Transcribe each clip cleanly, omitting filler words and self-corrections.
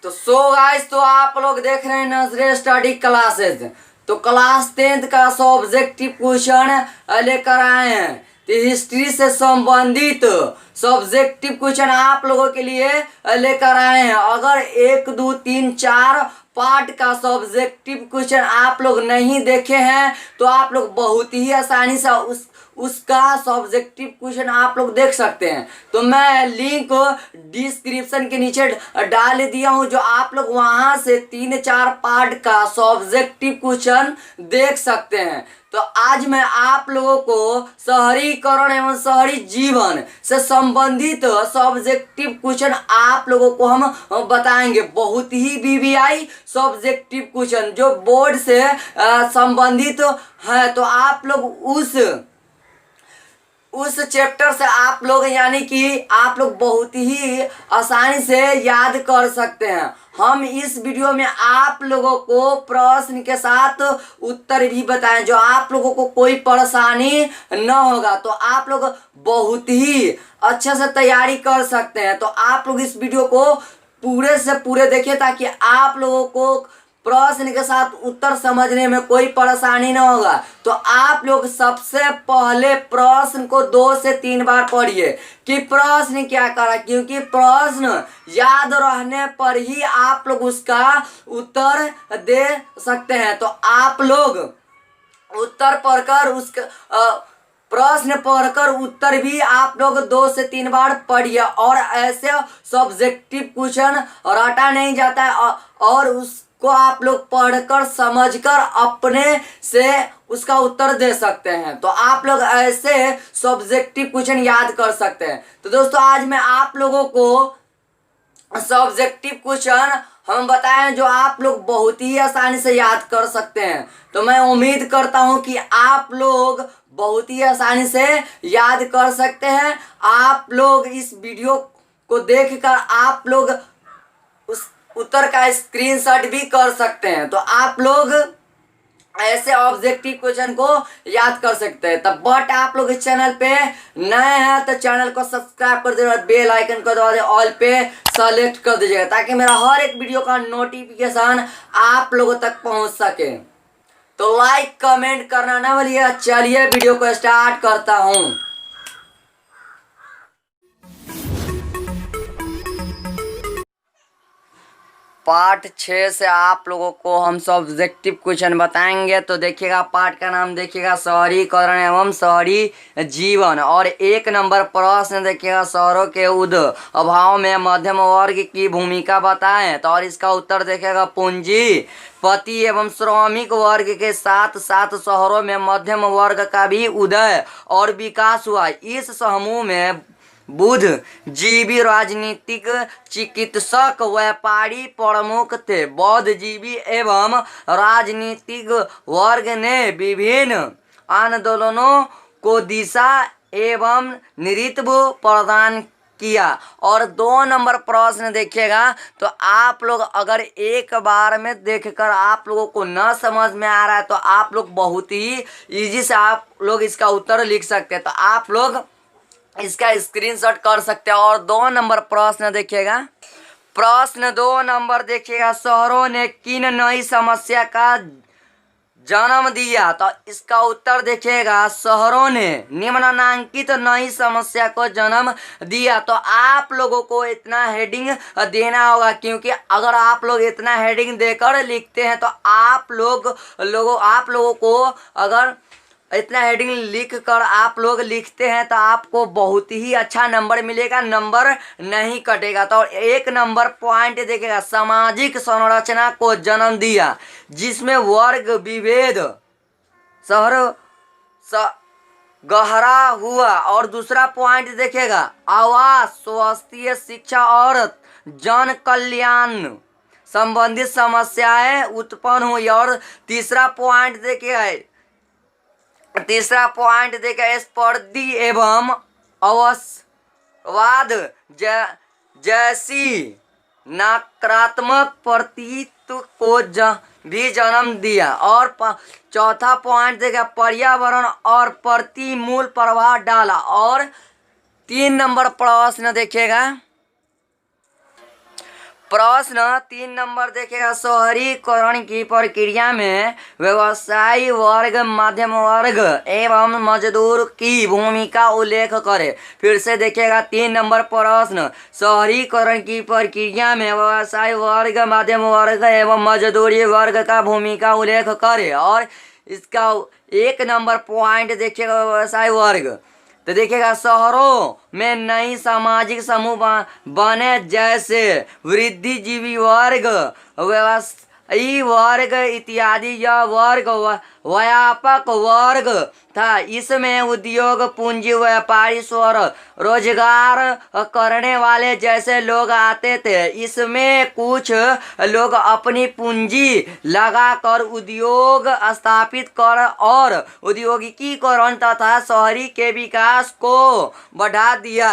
तो गाइस, तो आप लोग देख रहे हैं नजरे स्टडी क्लासेस। तो क्लास 10th का सब्जेक्टिव क्वेश्चन लेकर आए हैं। तो हिस्ट्री से संबंधित सब्जेक्टिव क्वेश्चन आप लोगों के लिए लेकर आए हैं। अगर 1 2 3 4 पार्ट का सब्जेक्टिव क्वेश्चन आप लोग नहीं देखे हैं तो आप लोग बहुत ही आसानी से उसका सब्जेक्टिव क्वेश्चन आप लोग देख सकते हैं। तो मैं लिंक डिस्क्रिप्शन के नीचे डाल दिया हूं, जो आप लोग वहां से 3-4 पार्ट का सब्जेक्टिव क्वेश्चन देख सकते हैं। तो आज मैं आप लोगों को शहरीकरण एवं शहरी जीवन से संबंधित सब्जेक्टिव क्वेश्चन आप लोगों को हम बताएंगे। बहुत ही वीवीआई सब्जेक्टिव क्वेश्चन जो बोर्ड से संबंधित है। तो आप लोग उस चैप्टर से आप लोग यानी कि आप लोग बहुत ही आसानी से याद कर सकते हैं। हम इस वीडियो में आप लोगों को प्रश्न के साथ उत्तर भी बताएं, जो आप लोगों को कोई परेशानी न होगा। तो आप लोग बहुत ही अच्छे से तैयारी कर सकते हैं। तो आप लोग इस वीडियो को पूरे से पूरे देखिए ताकि आप लोगों को प्रश्न के साथ उत्तर समझने में कोई परेशानी ना होगा। तो आप लोग सबसे पहले प्रश्न को 2 से 3 बार पढ़िए कि प्रश्न क्या करा, क्योंकि प्रश्न याद रहने पर ही आप लोग उसका उत्तर दे सकते हैं। तो आप लोग उत्तर पढ़कर प्रश्न पढ़कर उत्तर भी आप लोग 2 से 3 बार पढ़िए। और ऐसे सब्जेक्टिव क्वेश्चन रटा नहीं जाता है और उसको आप लोग पढ़कर समझकर अपने से उसका उत्तर दे सकते हैं। तो आप लोग ऐसे सब्जेक्टिव क्वेश्चन याद कर सकते हैं। तो दोस्तों, आज मैं आप लोगों को सब्जेक्टिव क्वेश्चन हम बताएं जो आप लोग बहुत ही आसानी से याद कर सकते हैं। तो मैं उम्मीद करता हूं कि आप लोग बहुत ही आसानी से याद कर सकते हैं। आप लोग इस वीडियो को देखकर आप लोग उस उत्तर का स्क्रीनशॉट भी कर सकते हैं। तो आप लोग ऐसे ऑब्जेक्टिव क्वेश्चन को याद कर सकते हैं। तब बट आप लोग इस चैनल पे नए हैं तो चैनल को सब्सक्राइब कर दीजिए और बेल आइकन को दबा दे ऑल पे सेलेक्ट कर दीजिएगा, ताकि मेरा हर एक वीडियो का नोटिफिकेशन आप लोगों तक पहुंच सके। तो लाइक कमेंट करना ना भूलिएगा। चलिए वीडियो को स्टार्ट करता हूं। पार्ट 6 से आप लोगों को हम सब्जेक्टिव क्वेश्चन बताएंगे। तो देखिएगा, पार्ट का नाम देखिएगा शहरीकरण एवं शहरी जीवन। और 1 नंबर प्रश्न देखिएगा, शहरों के अभाव में मध्यम वर्ग की भूमिका बताएं। तो और इसका उत्तर देखिएगा, पूंजीपति एवं श्रमिक वर्ग के साथ साथ शहरों में मध्यम वर्ग का भी उदय और विकास हुआ। इस समूह में बुद्धिजीवी, राजनीतिक, चिकित्सक, व्यापारी प्रमुख थे। बुद्धिजीवी एवं राजनीतिक वर्ग ने विभिन्न आंदोलनों को दिशा एवं नेतृत्व प्रदान किया। और 2 नंबर प्रश्न देखिएगा, तो आप लोग अगर एक बार में देखकर आप लोगों को न समझ में आ रहा है तो आप लोग बहुत ही इजी से आप लोग इसका उत्तर लिख सकते हैं। तो आप लोग इसका स्क्रीनशॉट कर सकते हैं। और 2 नंबर प्रश्न देखिएगा, प्रश्न 2 नंबर देखिएगा, शहरों ने किन नई समस्या का जन्म दिया। तो इसका उत्तर देखिएगा, शहरों ने निम्नलिखित नई समस्या को जन्म दिया। तो आप लोगों को इतना हेडिंग देना होगा, क्योंकि अगर आप लोग इतना हेडिंग देकर लिखते हैं तो आप लोगों को अगर इतना हेडिंग लिख कर आप लोग लिखते हैं तो आपको बहुत ही अच्छा नंबर मिलेगा, नंबर नहीं कटेगा। तो 1 नंबर पॉइंट देखेगा, सामाजिक संरचना को जन्म दिया जिसमें वर्ग विभेद गहरा हुआ। और दूसरा पॉइंट देखेगा, आवास, स्वास्थ्य, शिक्षा और जन कल्याण संबंधित समस्याएं उत्पन्न हुई। और तीसरा पॉइंट देखिए स्पर्धी एवं अवसरवाद जैसी नकारात्मक प्रतीत को भी जन्म दिया। और चौथा पॉइंट देखिए, पर्यावरण और प्रतिकूल प्रभाव डाला। और 3 नंबर प्रश्न देखिएगा, प्रश्न 3 देखिएगा, शहरीकरण की प्रक्रिया में व्यवसायी वर्ग, मध्यम वर्ग एवं मजदूर की भूमिका उल्लेख करें। फिर से देखिएगा 3 प्रश्न, शहरीकरण की प्रक्रिया में व्यवसायी वर्ग, मध्यम वर्ग एवं मजदूरी वर्ग का भूमिका उल्लेख करें। और इसका 1 पॉइंट देखिएगा व्यवसायी वर्ग। तो देखिएगा, शहरों में नई सामाजिक समूह बने, जैसे वृद्धिजीवी वर्ग, व्यवसायी वर्ग इत्यादि। यह वर्ग व्यापक वर्ग था। इसमें उद्योग, पूंजी, व्यापारी, रोजगार करने वाले जैसे लोग आते थे। इसमें कुछ लोग अपनी पूंजी लगाकर उद्योग स्थापित कर और औद्योगिकीकरण तथा शहरी के विकास को बढ़ा दिया।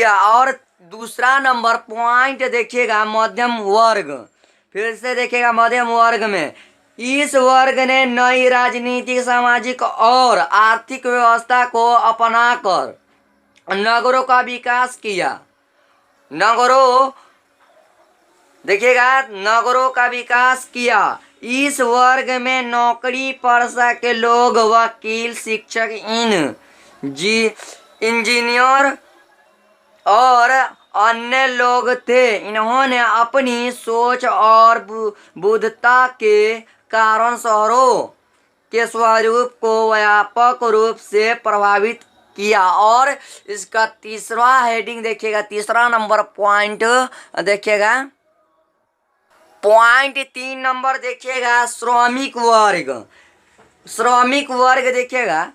और दूसरा नंबर पॉइंट देखिएगा, मध्यम वर्ग। फिर से देखिएगा, मध्यम वर्ग में इस वर्ग ने नई राजनीतिक, सामाजिक और आर्थिक व्यवस्था को अपनाकर नगरों का विकास किया। नगरों का विकास किया। इस वर्ग में नौकरी पेशा के लोग, वकील, शिक्षक, इंजीनियर और अन्य लोग थे। इन्होंने अपनी सोच और बुद्धता के कारण शहरों के स्वरूप को व्यापक रूप से प्रभावित किया। और इसका तीसरा हेडिंग देखिएगा, तीसरा नंबर पॉइंट देखिएगा, पॉइंट 3 देखिएगा, श्रमिक वर्ग। श्रमिक वर्ग देखिएगा,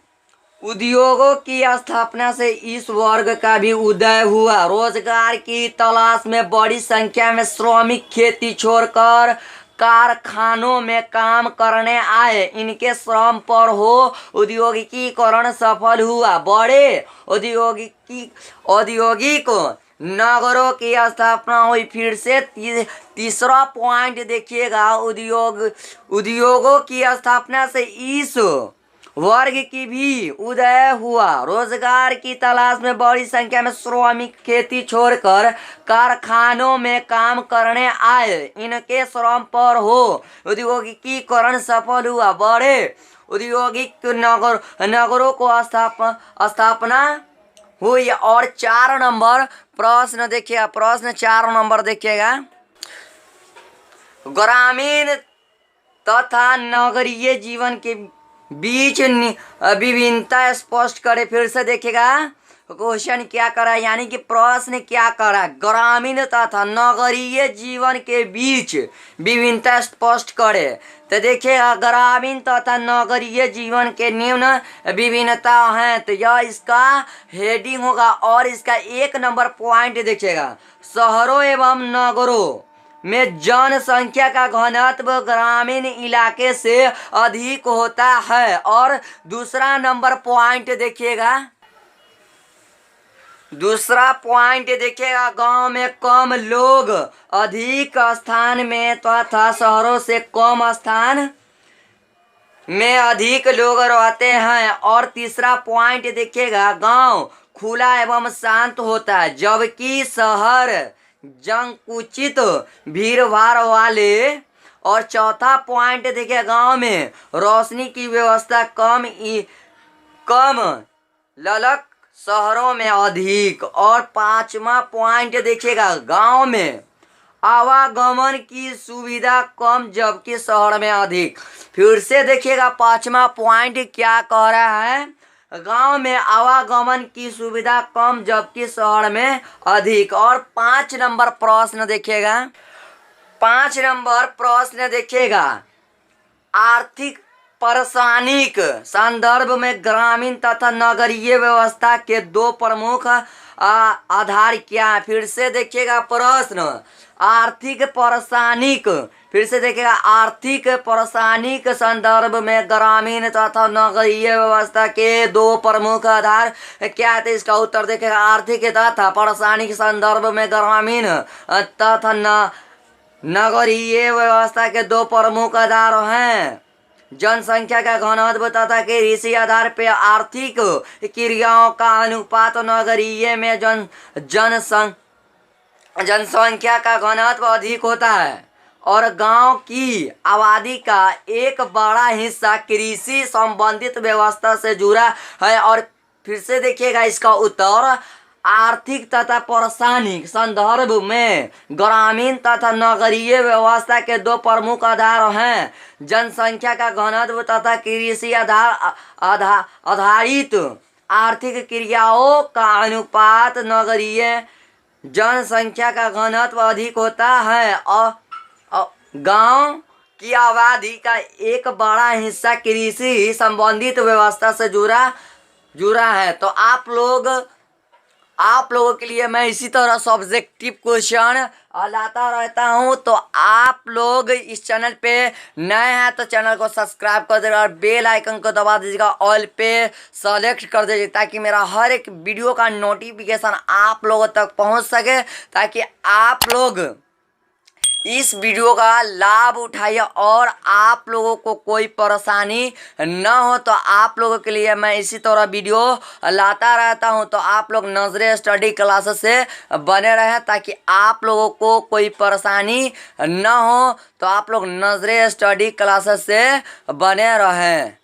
उद्योगों की स्थापना से इस वर्ग का भी उदय हुआ। रोजगार की तलाश में बड़ी संख्या में श्रमिक खेती छोड़कर कारखानों में काम करने आए। इनके श्रम पर औद्योगिकीकरण सफल हुआ। बड़े औद्योगिक नगरों की स्थापना हुई। फिर से तीसरा पॉइंट देखिएगा, उद्योगों की स्थापना से इस वर्ग की भी उदय हुआ। रोजगार की तलाश में बड़ी संख्या में श्रमिक खेती छोड़कर कारखानों में काम करने आए। इनके श्रम पर औद्योगिकीकरण सफल हुआ। बड़े औद्योगिक नगरों को स्थापना हुई। और 4 प्रश्न देखिएगा, प्रश्न 4 देखिएगा, ग्रामीण तथा नगरीय जीवन के बीच विभिन्नता स्पष्ट करे। फिर से देखिएगा, क्वेश्चन क्या करा, यानी कि प्रश्न क्या करा, ग्रामीण तथा नगरीय जीवन के बीच विभिन्नता स्पष्ट करे। तो देखिएगा, ग्रामीण तथा नगरीय जीवन के निम्न विभिन्नता हैं। तो यह इसका हेडिंग होगा। और इसका 1 पॉइंट देखिएगा, शहरों एवं नगरों में जनसंख्या का घनत्व ग्रामीण इलाके से अधिक होता है। और दूसरा नंबर पॉइंट देखिएगा, गांव में कम लोग अधिक स्थान में तथा शहरों से कम स्थान में अधिक लोग रहते हैं। और तीसरा पॉइंट देखिएगा, गांव खुला एवं शांत होता है, जबकि शहर संकुचित भीड़ भाड़ वाले। और चौथा पॉइंट देखिए, गांव में रोशनी की व्यवस्था कम ललक, शहरों में अधिक। और 5वां पॉइंट देखिएगा, गांव में आवागमन की सुविधा कम, जबकि शहर में अधिक। फिर से देखिएगा, 5वां पॉइंट क्या कह रहा है, गांव में आवागमन की सुविधा कम, जबकि शहर में अधिक। और 5 प्रश्न देखिएगा, 5 प्रश्न देखिएगा, आर्थिक परेशानी के संदर्भ में ग्रामीण तथा नगरीय व्यवस्था के 2 प्रमुख आधार क्या है। फिर से देखिएगा, प्रश्न आर्थिक परेशानी, फिर से देखिएगा, आर्थिक परेशानी के संदर्भ में ग्रामीण तथा नगरीय व्यवस्था के 2 प्रमुख आधार क्या है। तो इसका उत्तर देखिएगा, आर्थिक तथा परेशानी के संदर्भ में ग्रामीण तथा नगरीय व्यवस्था के 2 प्रमुख आधार हैं, जनसंख्या का घनत्व तथा कृषि आधार पे आर्थिक क्रियाओं का अनुपात नगरीय में जनसंख्या का घनत्व अधिक होता है और गांव की आबादी का एक बड़ा हिस्सा कृषि संबंधित व्यवस्था से जुड़ा है। और फिर से देखिएगा इसका उत्तर, आर्थिक तथा प्रासंगिक संदर्भ में ग्रामीण तथा नगरीय व्यवस्था के दो प्रमुख आधार हैं, जनसंख्या का घनत्व तथा कृषि आधारित आर्थिक क्रियाओं का अनुपात। नगरीय जनसंख्या का घनत्व अधिक होता है और गांव की आबादी का एक बड़ा हिस्सा कृषि संबंधित व्यवस्था से जुड़ा है। तो आप लोगों के लिए मैं इसी तरह सब्जेक्टिव क्वेश्चन लाता रहता हूं। तो आप लोग इस चैनल पे नए हैं तो चैनल को सब्सक्राइब कर दीजिएगा और बेल आइकन को दबा दीजिएगा, ऑल पे सेलेक्ट कर दीजिए ताकि मेरा हर एक वीडियो का नोटिफिकेशन आप लोगों तक पहुंच सके, ताकि आप लोग इस वीडियो का लाभ उठाइए और आप लोगों को कोई परेशानी न हो। तो आप लोगों के लिए मैं इसी तरह वीडियो लाता रहता हूं। तो आप लोग नजरे स्टडी क्लासेस से बने रहें ताकि आप लोगों को कोई परेशानी न हो। तो आप लोग नजरे स्टडी क्लासेस से बने रहें।